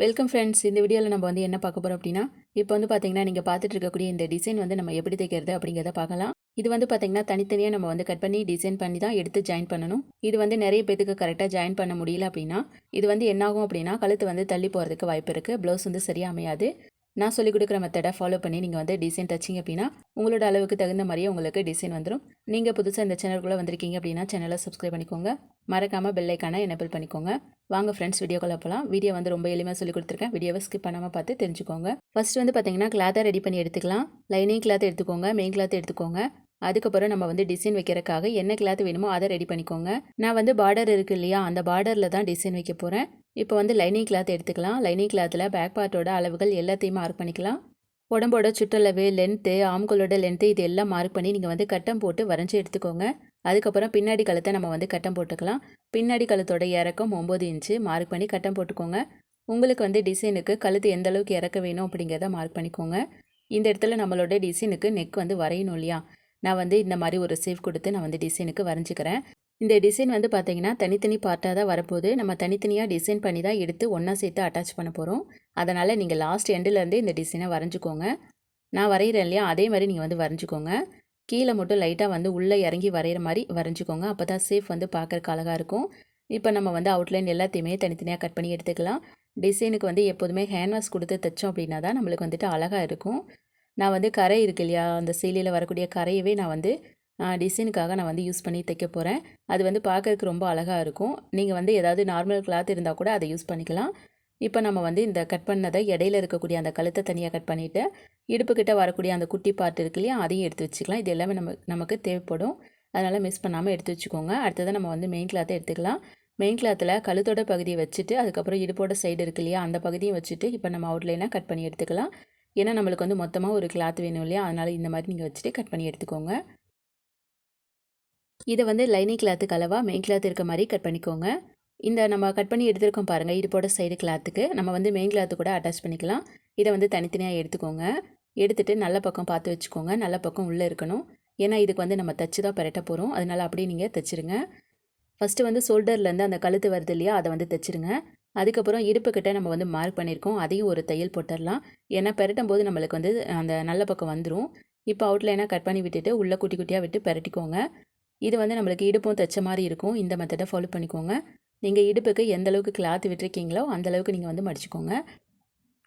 Welcome friends. இந்த வீடியோவில் நம்ம வந்து என்ன பார்க்க போகிறோம் அப்படின்னா, இப்போ வந்து பார்த்தீங்கன்னா, நீங்கள் பார்த்துட்டு இருக்கக்கூடிய இந்த டிசைன் வந்து நம்ம எப்படி தைக்கிறது அப்படிங்கிறத பார்க்கலாம். இது வந்து பார்த்தீங்கன்னா, தனித்தனியாக நம்ம வந்து கட் பண்ணி டிசைன் பண்ணி தான் எடுத்து ஜாயின் பண்ணணும். இது வந்து நிறைய பேத்துக்கு கரெக்டாக ஜாயின் பண்ண முடியல அப்படின்னா, இது வந்து என்னாகும் அப்படின்னா, கழுத்து வந்து தள்ளி போகிறதுக்கு வாய்ப்பு இருக்குது. ப்ளவுஸ் வந்து சரியாக அமையாது. நான் சொல்லிக் கொடுக்குற மெத்தடை ஃபாலோ பண்ணி நீங்கள் வந்து டிசைன் தச்சிங்க அப்படின்னா, உங்களோட அளவுக்கு தகுந்த மாதிரியே உங்களுக்கு டிசைன் வந்துடும். நீங்கள் புதுசாக இந்த சேனலுக்குள்ளே வந்திருக்கீங்க அப்படின்னா, சேனலை சப்ஸ்கிரைப் பண்ணிக்கோங்க. மறக்காமல் பெல் ஐக்கானை எனேபிள் பண்ணிக்கோங்க. வாங்க ஃப்ரெண்ட்ஸ், வீடியோக்குள்ள போகலாம். வீடியோ வந்து ரொம்ப எளிமையாக சொல்லி கொடுத்துருக்கேன். வீடியோவை ஸ்கிப் பண்ணாமல் பார்த்து தெரிஞ்சுக்கோங்க. ஃபர்ஸ்ட் வந்து பார்த்தீங்கன்னா, கிளாத்தை ரெடி பண்ணி எடுத்துக்கலாம். லைனிங் கிளாத் எடுத்துக்கோங்க, மெயின் கிளாத் எடுத்துக்கோங்க. அதுக்கப்புறம் நம்ம வந்து டிசைன் வைக்கிறதுக்காக என்ன கிளாத் வேணுமோ அதை ரெடி பண்ணிக்கோங்க. நான் வந்து பார்டர் இருக்கு இல்லையா, அந்த பார்டரில் தான் டிசைன் வைக்க போகிறேன். இப்போ வந்து லைனிங் கிளாத் எடுத்துக்கலாம். லைனிங் கிளாத்தில் பேக் பார்ட்டோட அளவுகள் எல்லாத்தையும் மார்க் பண்ணிக்கலாம். உடம்போட சுற்றளவு, லென்த்து, ஆம்களோட லென்த்து இது எல்லாம் மார்க் பண்ணி நீங்கள் வந்து கட்டம் போட்டு வரைஞ்சி எடுத்துக்கோங்க. அதுக்கப்புறம் பின்னாடி கழுத்தை நம்ம வந்து கட்டம் போட்டுக்கலாம். பின்னாடி கழுத்தோட இறக்கம் 9 இன்ச்சு மார்க் பண்ணி கட்டம் போட்டுக்கோங்க. உங்களுக்கு வந்து டிசைனுக்கு கழுத்து எந்த அளவுக்கு இறக்க வேணும் அப்படிங்கிறத மார்க் பண்ணிக்கோங்க. இந்த இடத்துல நம்மளோட டிசைனுக்கு நெக் வந்து வரையணும் இல்லையா, நான் வந்து இந்த மாதிரி ஒரு சேவ் கொடுத்து நான் வந்து டிசைனுக்கு வரைஞ்சிக்கிறேன். இந்த டிசைன் வந்து பார்த்தீங்கன்னா தனித்தனி பார்ட்டாக தான் வரப்போகுது. நம்ம தனித்தனியாக டிசைன் பண்ணி தான் எடுத்து ஒன்றா சேர்த்து அட்டாச் பண்ண போகிறோம். அதனால் நீங்கள் லாஸ்ட் எண்டுலேருந்து இந்த டிசைனை வரைஞ்சிக்கோங்க. நான் வரைகிறேன் இல்லையா, அதே மாதிரி நீங்கள் வந்து வரைஞ்சிக்கோங்க. கீழே மட்டும் லைட்டாக வந்து உள்ளே இறங்கி வரைகிற மாதிரி வரைஞ்சிக்கோங்க. அப்போ தான் சேஃப் வந்து பார்க்குறக்கு அழகாக இருக்கும். இப்போ நம்ம வந்து அவுட்லைன் எல்லாத்தையுமே தனித்தனியாக கட் பண்ணி எடுத்துக்கலாம். டிசைனுக்கு வந்து எப்போதுமே ஹேண்ட்வாஷ் கொடுத்து தைச்சோம் அப்படின்னா தான் நம்மளுக்கு வந்துட்டு அழகாக இருக்கும். நான் வந்து கரை இருக்கு இல்லையா, அந்த சேலையில் வரக்கூடிய கரையவே நான் வந்து டிசைனுக்காக நான் வந்து யூஸ் பண்ணி தைக்க போகிறேன். அது வந்து பார்க்கறதுக்கு ரொம்ப அழகாக இருக்கும். நீங்கள் வந்து ஏதாவது நார்மல் கிளாத் இருந்தால் கூட அதை யூஸ் பண்ணிக்கலாம். இப்போ நம்ம வந்து இந்த கட் பண்ணதை இடையில இருக்கக்கூடிய அந்த கழுத்தை தனியாக கட் பண்ணிவிட்டு, இடுப்புக்கிட்ட வரக்கூடிய அந்த குட்டி பார்ட் இருக்கு இல்லையா, அதையும் எடுத்து வச்சுக்கலாம். இது எல்லாமே நமக்கு தேவைப்படும். அதனால் மிஸ் பண்ணாமல் எடுத்து வச்சுக்கோங்க. அடுத்ததான் நம்ம வந்து மெயின் கிளாத்தை எடுத்துக்கலாம். மெயின் கிளாத்தில் கழுத்தோட பகுதியை வச்சுட்டு, அதுக்கப்புறம் இடுப்போட சைடு இருக்கு இல்லையா, அந்த பகுதியும் வச்சுட்டு இப்போ நம்ம அவுட்லைனாக கட் பண்ணி எடுத்துக்கலாம். ஏன்னா நம்மளுக்கு வந்து மொத்தமாக ஒரு கிளாத் வேணும் இல்லையா, அதனால் இந்த மாதிரி நீங்கள் வச்சுட்டு கட் பண்ணி எடுத்துக்கோங்க. இதை வந்து லைனிங் கிளாத்துக்கு அளவாக மெயின் கிளாத் இருக்க மாதிரி கட் பண்ணிக்கோங்க. இந்த நம்ம கட் பண்ணி எடுத்துருக்கோம் பாருங்கள், இடுப்போட சைடு கிளாத்துக்கு நம்ம வந்து மெயின் கிளாத்து கூட அட்டாச் பண்ணிக்கலாம். இதை வந்து தனித்தனியாக எடுத்துக்கோங்க. எடுத்துகிட்டு நல்ல பக்கம் பார்த்து வச்சுக்கோங்க. நல்ல பக்கம் உள்ளே இருக்கணும். ஏன்னா இதுக்கு வந்து நம்ம தச்சு தான் பெரட்ட போகிறோம். அதனால் அப்படியே நீங்கள் தைச்சிருங்க. ஃபஸ்ட்டு வந்து ஷோல்டர்லேருந்து அந்த கழுத்து வருது இல்லையா, அதை வந்து தைச்சிருங்க. அதுக்கப்புறம் இடுப்புக்கிட்ட நம்ம வந்து மார்க் பண்ணியிருக்கோம், அதையும் ஒரு தையல் போட்டுடலாம். ஏன்னா பெரட்டும் போது நம்மளுக்கு வந்து அந்த நல்ல பக்கம் வந்துடும். இப்போ அவுட்லைனாக கட் பண்ணி விட்டுட்டு உள்ளே குட்டி குட்டியாக விட்டு பெரட்டிக்கோங்க. இது வந்து நம்மளுக்கு இடுப்பும் தைச்ச மாதிரி இருக்கும். இந்த மெத்தடை ஃபாலோ பண்ணிக்கோங்க. நீங்கள் இடுப்புக்கு எந்த அளவுக்கு கிளாத் விட்டுருக்கீங்களோ அந்த அளவுக்கு நீங்கள் வந்து மடிச்சுக்கோங்க.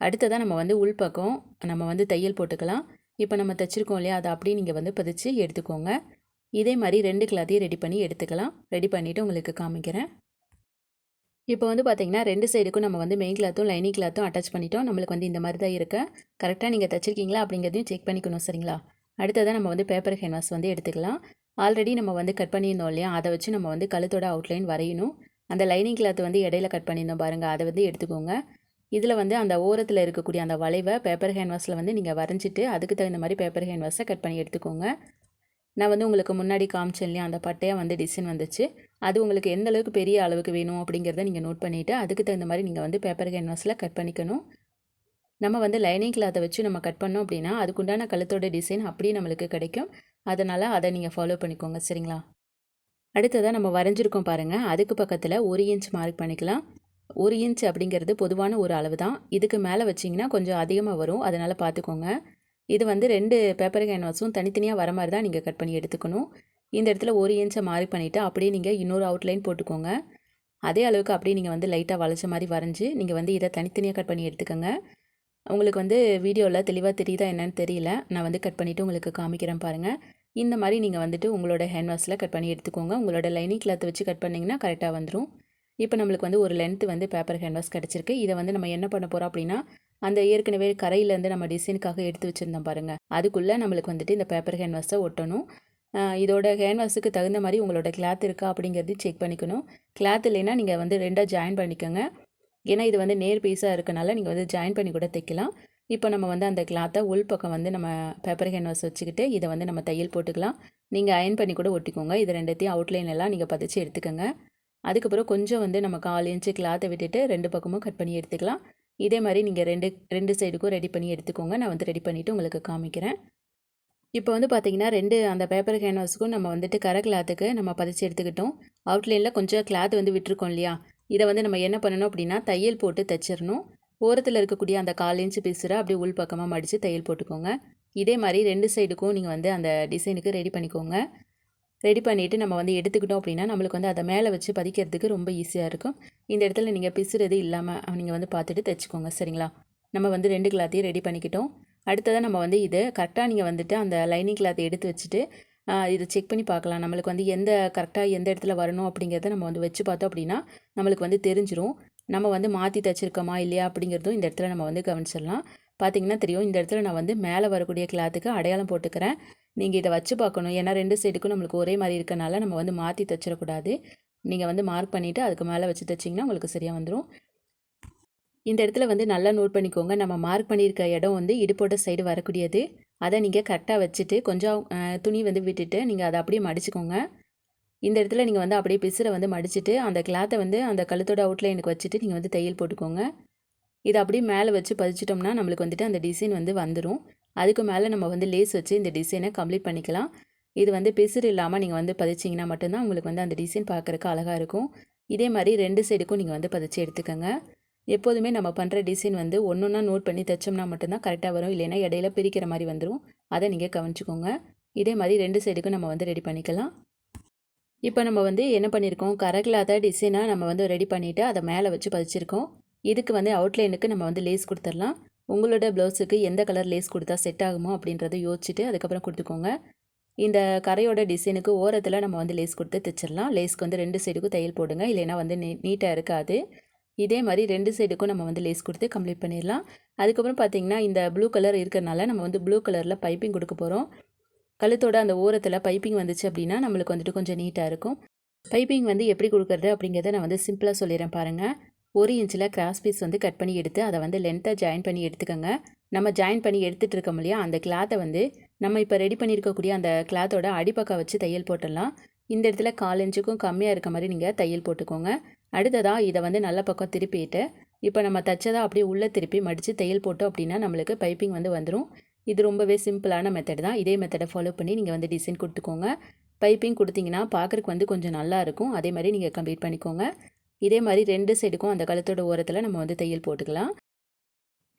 அடுத்ததாக நம்ம வந்து உள்பக்கம் நம்ம வந்து தையல் போட்டுக்கலாம். இப்போ நம்ம தைச்சிருக்கோம் இல்லையா, அதை அப்படியே நீங்கள் வந்து பதிச்சு எடுத்துக்கோங்க. இதே மாதிரி 2 கிளாத்தையும் ரெடி பண்ணி எடுத்துக்கலாம். ரெடி பண்ணிவிட்டு உங்களுக்கு காமிக்கிறேன். இப்போ வந்து பார்த்தீங்கன்னா 2 சைடுக்கும் நம்ம வந்து மெயின் கிளாத்தும் லைனிங் கிளாத்தும் அட்டாச் பண்ணிட்டோம். நம்மளுக்கு வந்து இந்த மாதிரி தான் இருக்குது. கரெக்டாக நீங்கள் தைச்சிருக்கீங்களா அப்படிங்கிறதையும் செக் பண்ணிக்கணும், சரிங்களா? அடுத்ததாக நம்ம வந்து பேப்பர் கேன்வாஸ் வந்து எடுத்துக்கலாம். ஆல்ரெடி நம்ம வந்து கட் பண்ணியிருந்தோம் இல்லையா, அதை வச்சு நம்ம வந்து கழுத்தோட அவுட்லைன் வரையணும். அந்த லைனிங் கிளாத் வந்து இடையில கட் பண்ணியிருந்தோம் பாருங்கள், அதை வந்து எடுத்துக்கோங்க. இதில் வந்து அந்த ஓரத்தில் இருக்கக்கூடிய அந்த வளைவை பேப்பர் கேன்வாஸில் வந்து நீங்கள் வரைஞ்சிட்டு அதுக்கு தகுந்த மாதிரி பேப்பர் கேன்வாஸை கட் பண்ணி எடுத்துக்கோங்க. நான் வந்து உங்களுக்கு முன்னாடி காமிச்சேன் இல்லையா, அந்த பட்டையாக வந்து டிசைன் வந்துச்சு. அது உங்களுக்கு எந்த அளவுக்கு பெரிய அளவுக்கு வேணும் அப்படிங்கிறத நீங்கள் நோட் பண்ணிவிட்டு அதுக்கு தகுந்த மாதிரி நீங்கள் வந்து பேப்பர் கேன்வாஸில் கட் பண்ணிக்கணும். நம்ம வந்து லைனிங் கிளாத்தை வச்சு நம்ம கட் பண்ணோம் அப்படின்னா அதுக்குண்டான கழுத்தோட டிசைன் அப்படியே நம்மளுக்கு கிடைக்கும். அதனால் அதை நீங்கள் ஃபாலோ பண்ணிக்கோங்க, சரிங்களா? அடுத்ததாக நம்ம வரைஞ்சிருக்கோம் பாருங்கள், அதுக்கு பக்கத்தில் 1 இன்ச் மார்க் பண்ணிக்கலாம். 1 இன்ச் அப்படிங்கிறது பொதுவான ஒரு அளவு தான். இதுக்கு மேலே வச்சிங்கன்னா கொஞ்சம் அதிகமாக வரும், அதனால் பார்த்துக்கோங்க. இது வந்து 2 பேப்பர் கேன்வாஸும் தனித்தனியாக வர மாதிரி தான் நீங்கள் கட் பண்ணி எடுத்துக்கணும். இந்த இடத்துல 1 இன்ச்சை மார்க் பண்ணிவிட்டு அப்படியே நீங்கள் இன்னொரு அவுட்லைன் போட்டுக்கோங்க. அதே அளவுக்கு அப்படியே நீங்கள் வந்து லைட்டாக வளைச்ச மாதிரி வரைஞ்சி நீங்கள் வந்து இதை தனித்தனியாக கட் பண்ணி எடுத்துக்கோங்க. உங்களுக்கு வந்து வீடியோவில் தெளிவாக தெரியுதா என்னன்னு தெரியல. நான் வந்து கட் பண்ணிவிட்டு உங்களுக்கு காமிக்கிறேன் பாருங்கள். இந்த மாதிரி நீங்கள் வந்துட்டு உங்களோட ஹேண்ட்வாஷில் கட் பண்ணி எடுத்துக்கோங்க. உங்களோட லைனிங் கிளாத் வச்சு கட் பண்ணிங்கன்னா கரெக்டாக வந்துடும். இப்போ நம்மளுக்கு வந்து ஒரு லென்த்து வந்து பேப்பர் ஹேண்ட்வாஷ் கிடச்சிருக்கு. இதை வந்து நம்ம என்ன பண்ண போகிறோம் அப்படின்னா, அந்த ஏற்கனவே கரையிலேருந்து நம்ம டிசைனுக்காக எடுத்து வச்சுருந்தோம் பாருங்கள், அதுக்குள்ளே நம்மளுக்கு வந்துட்டு இந்த பேப்பர் ஹேண்ட்வாஷை ஒட்டணும். இதோட ஹேண்ட்வாஷுக்கு தகுந்த மாதிரி உங்களோட கிளாத் இருக்கா அப்படிங்கிறது செக் பண்ணிக்கணும். கிளாத் இல்லைன்னா நீங்கள் வந்து 2ஆக ஜாயின் பண்ணிக்கோங்க. ஏன்னா இது வந்து நேர் பீஸாக இருக்கனால நீங்கள் வந்து ஜாயின் பண்ணி கூட தைக்கலாம். இப்போ நம்ம வந்து அந்த கிளாத்தை உள் பக்கம் வந்து நம்ம பேப்பர் கேன்வாஸ் வச்சுக்கிட்டு இதை வந்து நம்ம தையல் போட்டுக்கலாம். நீங்கள் அயன் பண்ணி கூட ஒட்டிக்கோங்க. இது ரெண்டுத்தையும் அவுட்லைன் எல்லாம் நீங்கள் பதிச்சு எடுத்துக்கோங்க. அதுக்கப்புறம் கொஞ்சம் வந்து நம்ம 1/4 இன்ச்சு கிளாத்தை விட்டுட்டு 2 பக்கமும் கட் பண்ணி எடுத்துக்கலாம். இதே மாதிரி நீங்கள் ரெண்டு சைடுக்கும் ரெடி பண்ணி எடுத்துக்கோங்க. நான் வந்து ரெடி பண்ணிவிட்டு உங்களுக்கு காமிக்கிறேன். இப்போ வந்து பார்த்தீங்கன்னா 2 அந்த பேப்பர் கேன்வாஸுக்கும் நம்ம வந்துட்டு கரை கிளாத்துக்கு நம்ம பதிச்சு எடுத்துக்கிட்டோம். அவுட்லைனில் கொஞ்சம் கிளாத் வந்து விட்டுருக்கோம் இல்லையா, இதை வந்து நம்ம என்ன பண்ணணும் அப்படின்னா தையல் போட்டு தைச்சிடணும். ஓரத்தில் இருக்கக்கூடிய அந்த 1/4 இன்ச்சு பிசுரை அப்படியே உள் பக்கமாக மடித்து தையல் போட்டுக்கோங்க. இதே மாதிரி 2 சைடுக்கும் நீங்கள் வந்து அந்த டிசைனுக்கு ரெடி பண்ணிக்கோங்க. ரெடி பண்ணிவிட்டு நம்ம வந்து எடுத்துக்கிட்டோம் அப்படின்னா நம்மளுக்கு வந்து அதை மேலே வச்சு பதிக்கிறதுக்கு ரொம்ப ஈஸியாக இருக்கும். இந்த இடத்துல நீங்கள் பிசுறது இல்லாமல் நீங்கள் வந்து பார்த்துட்டு தைச்சிக்கோங்க. சரிங்களா? நம்ம வந்து 2 கிளாத்தையும் ரெடி பண்ணிக்கிட்டோம். அடுத்ததாக நம்ம வந்து இது கரெக்டாக நீங்கள் வந்துட்டு அந்த லைனிங் கிளாத்தை எடுத்து வச்சுட்டு இதை செக் பண்ணி பார்க்கலாம். நம்மளுக்கு வந்து கரெக்டாக எந்த இடத்துல வரணும் அப்படிங்கிறத நம்ம வந்து வச்சு பார்த்தோம் அப்படின்னா நம்மளுக்கு வந்து தெரிஞ்சிரும். நம்ம வந்து மாற்றி தைச்சிருக்கோமா இல்லையா அப்படிங்கிறதும் இந்த இடத்துல நம்ம வந்து கவனிச்சிடலாம். பார்த்தீங்கன்னா தெரியும், இந்த இடத்துல நான் வந்து மேலே வரக்கூடிய கிளாத்துக்கு அடையாளம் போட்டுக்கிறேன். நீங்கள் இதை வச்சு பார்க்கணும். ஏன்னா 2 சைடுக்கும் நம்மளுக்கு ஒரே மாதிரி இருக்கனால நம்ம வந்து மாற்றி தைச்சிடக்கூடாது. நீங்கள் வந்து மார்க் பண்ணிவிட்டு அதுக்கு மேலே வச்சு தைச்சிங்கன்னா உங்களுக்கு சரியாக வந்துடும். இந்த இடத்துல வந்து நல்லா நோட் பண்ணிக்கோங்க. நம்ம மார்க் பண்ணியிருக்க இடம் வந்து இடுப்போட சைடு வரக்கூடியது. அதை நீங்கள் கரெக்டாக வச்சுட்டு கொஞ்சம் துணி வந்து விட்டுட்டு நீங்கள் அதை அப்படியே மடிச்சுக்கோங்க. இந்த இடத்துல நீங்கள் வந்து அப்படியே பிசுரை வந்து மடிச்சுட்டு அந்த கிளாத்தை வந்து அந்த கழுத்தோட அவுட்லைனுக்கு வச்சுட்டு நீங்கள் வந்து தையல் போட்டுக்கோங்க. இதை அப்படியே மேலே வச்சு பதிச்சிட்டோம்னா நம்மளுக்கு வந்துட்டு அந்த டிசைன் வந்து வந்துடும். அதுக்கு மேலே நம்ம வந்து லேஸ் வச்சு இந்த டிசைனை கம்ப்ளீட் பண்ணிக்கலாம். இது வந்து பிசுறு இல்லாமல் நீங்கள் வந்து பதிச்சிங்கன்னா மட்டும்தான் உங்களுக்கு வந்து அந்த டிசைன் பார்க்குறக்கு அழகாக இருக்கும். இதே மாதிரி 2 சைடுக்கும் நீங்கள் வந்து பதிச்சு எடுத்துக்கோங்க. எப்போதுமே நம்ம பண்ணுற டிசைன் வந்து ஒன்றா நோட் பண்ணி தைச்சோம்னா மட்டும்தான் கரெக்டாக வரும். இல்லைன்னா இடையில பிரிக்கிற மாதிரி வந்துடும். அதை நீங்கள் கவனிச்சுக்கோங்க. இதே மாதிரி 2 சைடுக்கும் நம்ம வந்து ரெடி பண்ணிக்கலாம். இப்போ நம்ம வந்து என்ன பண்ணியிருக்கோம், கரகிளாத டிசைனாக நம்ம வந்து ரெடி பண்ணிவிட்டு அதை மேலே வச்சு பதிச்சிருக்கோம். இதுக்கு வந்து அவுட்லைனுக்கு நம்ம வந்து லேஸ் கொடுத்துடலாம். உங்களோட ப்ளவுஸுக்கு எந்த கலர் லேஸ் கொடுத்தா செட் ஆகுமோ அப்படின்றத யோசிச்சுட்டு அதுக்கப்புறம் கொடுத்துக்கோங்க. இந்த கரையோட டிசைனுக்கு ஓரத்தில் நம்ம வந்து லேஸ் கொடுத்து தைச்சிடலாம். லேஸ்க்கு வந்து 2 சைடுக்கும் தையல் போடுங்க, இல்லைன்னா வந்து நீட்டாக இருக்காது. இதே மாதிரி 2 சைடுக்கும் நம்ம வந்து லேஸ் கொடுத்து கம்ப்ளீட் பண்ணிடலாம். அதுக்கப்புறம் பார்த்திங்கன்னா இந்த ப்ளூ கலர் இருக்கிறனால நம்ம வந்து ப்ளூ கலரில் பைப்பிங் கொடுக்க போகிறோம். கழுத்தோட அந்த ஓரத்தில் பைப்பிங் வந்துச்சு அப்படின்னா நம்மளுக்கு வந்துட்டு கொஞ்சம் நீட்டாக இருக்கும். பைப்பிங் வந்து எப்படி கொடுக்குறது அப்படிங்கிறத நான் வந்து சிம்பிளாக சொல்லிடுறேன் பாருங்கள். 1 இன்ச்சில் கிராஸ் பீஸ் வந்து கட் பண்ணி எடுத்து அதை வந்து லென்த்தாக ஜாயின் பண்ணி எடுத்துக்கோங்க. நம்ம ஜாயின் பண்ணி எடுத்துகிட்டு இருக்கோம் இல்லையா, அந்த கிளாத்தை வந்து நம்ம இப்போ ரெடி பண்ணியிருக்கக்கூடிய அந்த கிளாத்தோட அடிப்பக்கம் வச்சு தையல் போட்டுடலாம். இந்த இடத்துல 1/4 இன்ச்சுக்கும் கம்மியாக இருக்க மாதிரி நீங்கள் தையல் போட்டுக்கோங்க. அடுத்ததாக இதை வந்து நல்ல பக்கம் திருப்பிட்டு இப்போ நம்ம தைச்சதாக அப்படியே உள்ளே திருப்பி மடித்து தையல் போட்டோம் அப்படின்னா நம்மளுக்கு பைப்பிங் வந்து வந்துடும். இது ரொம்பவே சிம்பிளான மெத்தட் தான். இதே மெத்தடை ஃபாலோ பண்ணி நீங்கள் வந்து டிசைன் கொடுத்துக்கோங்க. பைப்பிங் கொடுத்தீங்கன்னா பார்க்குறக்கு வந்து கொஞ்சம் நல்லாயிருக்கும். அதே மாதிரி நீங்கள் கம்ப்ளீட் பண்ணிக்கோங்க. இதே மாதிரி 2 சைடுக்கும் அந்த கழுத்தோட ஓரத்தில் நம்ம வந்து தையல் போட்டுக்கலாம்.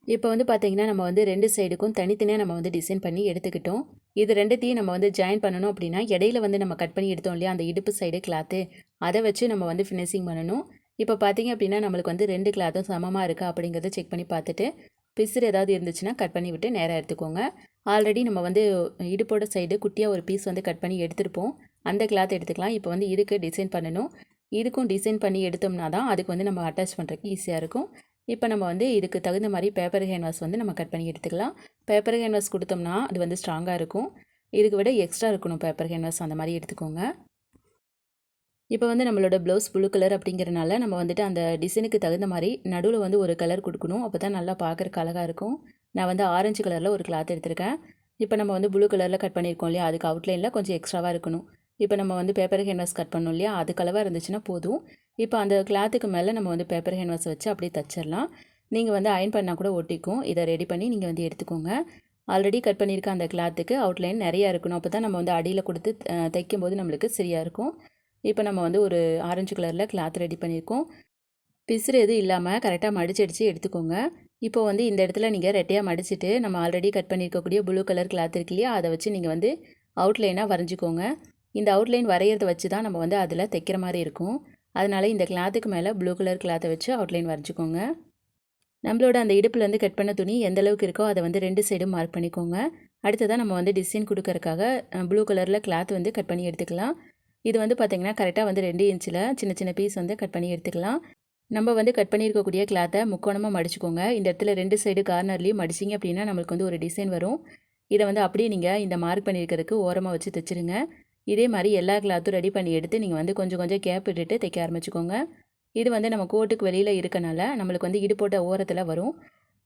இப்போ வந்து பார்த்தீங்கன்னா நம்ம வந்து 2 சைடுக்கும் தனித்தனியாக நம்ம வந்து டிசைன் பண்ணி எடுத்துக்கிட்டோம். இது 2த்தையும் நம்ம வந்து ஜாயின் பண்ணணும் அப்படின்னா இடையில வந்து நம்ம கட் பண்ணி எடுத்தோம் இல்லையா, அந்த இடுப்பு சைடு கிளாத்து, அதை வச்சு நம்ம வந்து ஃபினிஷிங் பண்ணணும். இப்போ பார்த்தீங்க அப்படின்னா நம்மளுக்கு வந்து 2 கிளாத்தும் சமமாக இருக்கா அப்படிங்கிறத செக் பண்ணி பார்த்துட்டு பிசுறு ஏதாவது இருந்துச்சுன்னா கட் பண்ணி விட்டு நேராக எடுத்துக்கோங்க. ஆல்ரெடி நம்ம வந்து இடுப்போட சைடு குட்டியாக ஒரு பீஸ் வந்து கட் பண்ணி எடுத்துருப்போம். அந்த கிளாத் எடுத்துக்கலாம். இப்போ வந்து இதுக்கு டிசைன் பண்ணணும். இதுக்கும் டிசைன் பண்ணி எடுத்தோம்னா தான் அதுக்கு வந்து நம்ம அட்டாச் பண்ணுறதுக்கு ஈஸியாக இருக்கும். இப்போ நம்ம வந்து இதுக்கு தகுந்த மாதிரி பேப்பர் கேன்வாஸ் வந்து நம்ம கட் பண்ணி எடுத்துக்கலாம். பேப்பர் கேன்வாஸ் கொடுத்தோம்னா அது வந்து ஸ்ட்ராங்காக இருக்கும். இதுக்கு விட எக்ஸ்ட்ரா இருக்கணும் பேப்பர் கேன்வாஸ், அந்த மாதிரி எடுத்துக்கோங்க. இப்போ வந்து நம்மளோட ப்ளவுஸ் ப்ளூ கலர் அப்படிங்கிறனால நம்ம வந்துட்டு அந்த டிசைனுக்கு தகுந்த மாதிரி நடுவில் வந்து ஒரு கலர் கொடுக்கணும். அப்போ தான் நல்லா பார்க்குறக்கு அழகாக இருக்கும். நான் வந்து ஆரஞ்சு கலரில் ஒரு கிளாத் எடுத்திருக்கேன். இப்போ நம்ம வந்து ப்ளூ கலரில் கட் பண்ணியிருக்கோம் இல்லையா, அதுக்கு அவுட்லைனில் கொஞ்சம் எக்ஸ்ட்ராவாக இருக்கணும். இப்போ நம்ம வந்து பேப்பர் கேன்வாஸ் கட் பண்ணோம் இல்லையா, அது கலவாக இருந்துச்சுன்னா போதும். இப்போ அந்த கிளாத்துக்கு மேலே நம்ம வந்து பேப்பர் கேன்வாஸ் வச்சு அப்படியே தச்சிடலாம். நீங்கள் வந்து அயன் பண்ணால் கூட ஒட்டிக்கும். இதை ரெடி பண்ணி நீங்கள் வந்து எடுத்துக்கோங்க. ஆல்ரெடி கட் பண்ணியிருக்க அந்த கிளாத்துக்கு அவுட்லைன் நிறையா இருக்கணும். அப்போ தான் நம்ம வந்து அடியில் கொடுத்து தைக்கும்போது நம்மளுக்கு சரியாக இருக்கும். இப்போ நம்ம வந்து ஒரு ஆரஞ்சு கலரில் கிளாத் ரெடி பண்ணியிருக்கோம். பிசுறு எதுவும் இல்லாமல் கரெக்டாக மடிச்சடிச்சு எடுத்துக்கோங்க. இப்போ வந்து இந்த இடத்துல நீங்கள் ரெட்டையாக மடிச்சுட்டு நம்ம ஆல்ரெடி கட் பண்ணியிருக்கக்கூடிய ப்ளூ கலர் கிளாத் இருக்கு இல்லையா, அதை வச்சு நீங்கள் வந்து அவுட்லைனாக வரைஞ்சிக்கோங்க. இந்த அவுட்லைன் வரைகிறத வச்சு தான் நம்ம வந்து அதில் தைக்கிற மாதிரி இருக்கும். அதனால் இந்த கிளாத்துக்கு மேலே ப்ளூ கலர் கிளாத்தை வச்சு அவுட்லைன் வரைஞ்சிக்கோங்க. நம்மளோட அந்த இடுப்புலேருந்து கட் பண்ண துணி எந்த அளவுக்கு இருக்கோ அதை வந்து 2 சைடும் மார்க் பண்ணிக்கோங்க. அடுத்ததாக நம்ம வந்து டிசைன் கொடுக்கறதுக்காக ப்ளூ கலரில் கிளாத் வந்து கட் பண்ணி எடுத்துக்கலாம். இது வந்து பார்த்திங்கன்னா கரெக்டாக வந்து 2 இன்ச்சில் சின்ன சின்ன பீஸ் வந்து கட் பண்ணி எடுத்துக்கலாம். நம்ம வந்து கட் பண்ணியிருக்கக்கூடிய கிளாத்தை முக்கோணமாக மடிச்சுக்கோங்க. இந்த இடத்துல 2 சைடு கார்னர்லேயும் மடிச்சிங்க அப்படின்னா நம்மளுக்கு வந்து ஒரு டிசைன் வரும். இதை வந்து அப்படியே நீங்கள் இந்த மார்க் பண்ணியிருக்கிறதுக்கு ஓரமாக வச்சு தைச்சிருங்க. இதே மாதிரி எல்லா கிளாத்தும் ரெடி பண்ணி எடுத்து நீங்கள் வந்து கொஞ்சம் கொஞ்சம் கேப் விட்டுட்டு தைக்க ஆரம்பிச்சுக்கோங்க. இது வந்து நம்ம கோட்டுக்கு வெளியில் இருக்கனால நம்மளுக்கு வந்து இடுப்போட ஓரத்தில் வரும்.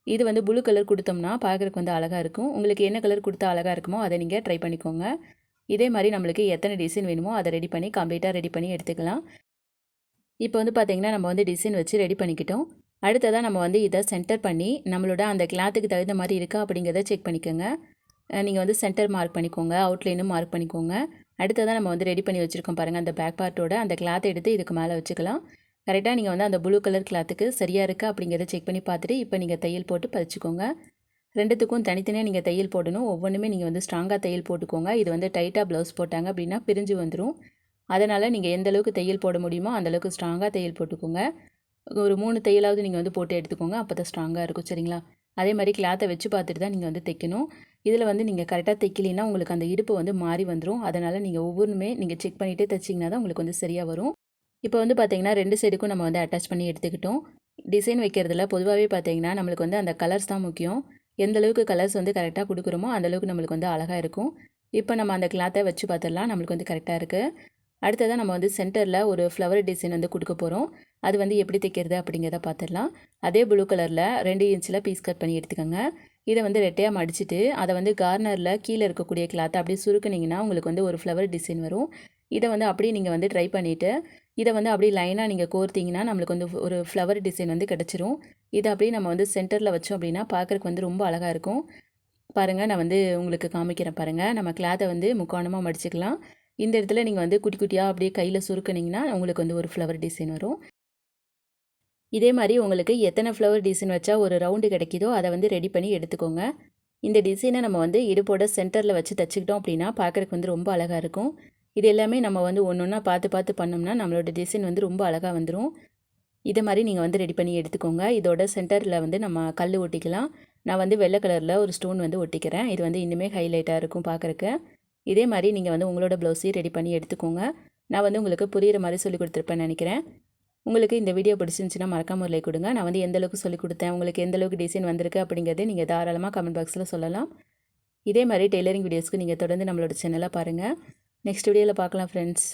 இது வந்து ப்ளூ கலர் கொடுத்தோம்னா பார்க்குறதுக்கு வந்து அழகாக இருக்கும். உங்களுக்கு என்ன கலர் கொடுத்தா அழகாக இருக்குமோ அதை நீங்கள் ட்ரை பண்ணிக்கோங்க. இதே மாதிரி நம்மளுக்கு எத்தனை டிசைன் வேணுமோ அதை ரெடி பண்ணி கம்ப்ளீட்டாக ரெடி பண்ணி எடுத்துக்கலாம். இப்போ வந்து பார்த்திங்கன்னா நம்ம வந்து டிசைன் வச்சு ரெடி பண்ணிக்கிட்டோம். அடுத்ததாக நம்ம வந்து இதை சென்டர் பண்ணி நம்மளோட அந்த கிளாத்துக்கு தகுந்த மாதிரி இருக்கா அப்படிங்கிறத செக் பண்ணிக்கோங்க. நீங்கள் வந்து சென்டர் மார்க் பண்ணிக்கோங்க, அவுட்லைனும் மார்க் பண்ணிக்கோங்க. அடுத்ததாக நம்ம வந்து ரெடி பண்ணி வச்சுருக்கோம் பாருங்கள், அந்த பேக் பார்ட்டோட அந்த கிளாத்தை எடுத்து இதுக்கு மேலே வச்சுக்கலாம். கரெக்டாக நீங்கள் வந்து அந்த ப்ளூ கலர் கிளாத்துக்கு சரியாக இருக்கா அப்படிங்கிறத செக் பண்ணி பார்த்துட்டு இப்போ நீங்கள் தையல் போட்டு பதிச்சுக்கோங்க. ரெண்டுத்துக்கும் தனித்தனியாக நீங்கள் தையல் போடணும். ஒவ்வொன்றுமே நீங்கள் வந்து ஸ்ட்ராங்காக தையல் போட்டுக்கோங்க. இது வந்து டைட்டாக ப்ளவுஸ் போட்டாங்க அப்படின்னா பிரிஞ்சு வந்துடும். அதனால் நீங்கள் எந்த அளவுக்கு தையல் போட முடியுமோ அந்தளவுக்கு ஸ்ட்ராங்காக தையல் போட்டுக்கோங்க. ஒரு 3 தையலாவது நீங்கள் வந்து போட்டு எடுத்துக்கோங்க. அப்போ தான் ஸ்ட்ராங்காக இருக்கும். சரிங்களா? அதே மாதிரி கிளாத்தை வச்சு பார்த்துட்டு தான் நீங்கள் வந்து தைக்கணும். இதில் வந்து நீங்கள் கரெக்டாக தைக்கலைன்னா உங்களுக்கு அந்த இடுப்பு வந்து மாறி வந்துடும். அதனால் நீங்கள் ஒவ்வொன்றுமே நீங்கள் செக் பண்ணிவிட்டு தைச்சிங்கன்னா தான் உங்களுக்கு வந்து சரியாக வரும். இப்போ வந்து பார்த்தீங்கன்னா 2 சைடுக்கும் நம்ம வந்து அட்டாச் பண்ணி எடுத்துக்கிட்டோம். டிசைன் வைக்கிறதுல பொதுவாகவே பார்த்தீங்கன்னா நம்மளுக்கு வந்து அந்த கலர்ஸ் தான் முக்கியம். எந்த அளவுக்கு கலர்ஸ் வந்து கரெக்டாக கொடுக்குறோமோ அந்தளவுக்கு நம்மளுக்கு வந்து அழகாக இருக்கும். இப்போ நம்ம அந்த கிளாத்தை வச்சு பார்த்துடலாம். நம்மளுக்கு வந்து கரெக்டாக இருக்குது. அடுத்ததாக நம்ம வந்து சென்டரில் ஒரு ஃப்ளவர் டிசைன் வந்து கொடுக்க போகிறோம். அது வந்து எப்படி தைக்கிறது அப்படிங்கிறத பார்த்துடலாம். அதே ப்ளூ கலரில் 2 இன்ச்சில் பீஸ் கட் பண்ணி எடுத்துக்கோங்க. இதை வந்து ரெட்டையாக மடிச்சுட்டு அதை வந்து கார்னரில் கீழே இருக்கக்கூடிய கிளாத்தை அப்படியே சுருக்குனிங்கன்னா உங்களுக்கு வந்து ஒரு ஃப்ளவர் டிசைன் வரும். இதை வந்து அப்படியே நீங்கள் வந்து ட்ரை பண்ணிவிட்டு இதை வந்து அப்படியே லைனாக நீங்கள் கோர்த்திங்கன்னா நம்மளுக்கு வந்து ஒரு ஃப்ளவர் டிசைன் வந்து கிடச்சிரும். இதை அப்படியே நம்ம வந்து சென்டரில் வச்சோம் அப்படின்னா பார்க்குறக்கு வந்து ரொம்ப அழகாக இருக்கும். பாருங்கள், நான் வந்து உங்களுக்கு காமிக்கிறேன் பாருங்கள். நம்ம கிளாத்தை வந்து முக்கோணமாக மடிச்சுக்கலாம். இந்த இடத்துல நீங்கள் வந்து குட்டி குட்டியாக அப்படியே கையில் சுருக்குனிங்கன்னா உங்களுக்கு வந்து ஒரு ஃப்ளவர் டிசைன் வரும். இதே மாதிரி உங்களுக்கு எத்தனை ஃப்ளவர் டிசைன் வச்சா ஒரு ரவுண்டு கிடைக்குதோ அதை வந்து ரெடி பண்ணி எடுத்துக்கோங்க. இந்த டிசைனை நம்ம வந்து இடுப்போட சென்டரில் வச்சு தைச்சிக்கிட்டோம் அப்படின்னா பார்க்குறக்கு வந்து ரொம்ப அழகாக இருக்கும். இது எல்லாமே நம்ம வந்து ஒன்று ஒன்றா பார்த்து பார்த்து பண்ணோம்னா நம்மளோட டிசைன் வந்து ரொம்ப அழகாக வந்துடும். இதை மாதிரி நீங்கள் வந்து ரெடி பண்ணி எடுத்துக்கோங்க. இதோட சென்டரில் வந்து நம்ம கல் ஒட்டிக்கலாம். நான் வந்து வெள்ளை கலரில் ஒரு ஸ்டோன் வந்து ஒட்டிக்கிறேன். இது வந்து இன்னுமே ஹைலைட்டாக இருக்கும் பார்க்குறக்கு. இதே மாதிரி நீங்கள் வந்து உங்களோட ப்ளவுஸையும் ரெடி பண்ணி எடுத்துக்கோங்க. நான் வந்து உங்களுக்கு புரிகிற மாதிரி சொல்லிக் கொடுத்துருப்பேன்னு நினைக்கிறேன். உங்களுக்கு இந்த வீடியோ பிடிச்சிருந்துச்சுன்னா மறக்காம ஒரு லைக் கொடுங்க. நான் வந்து எந்த அளவுக்கு சொல்லிக் கொடுத்தேன், உங்களுக்கு எந்த அளவுக்கு டிசைன் வந்திருக்கு அப்படிங்கிறத நீங்கள் தாராளமாக கமெண்ட் பாக்ஸில் சொல்லலாம். இதே மாதிரி டெய்லரிங் வீடியோஸ்க்கு நீங்கள் தொடர்ந்து நம்மளோட சேனலை பாருங்கள். நெக்ஸ்ட் வீடியோவில் பார்க்கலாம் ஃப்ரெண்ட்ஸ்.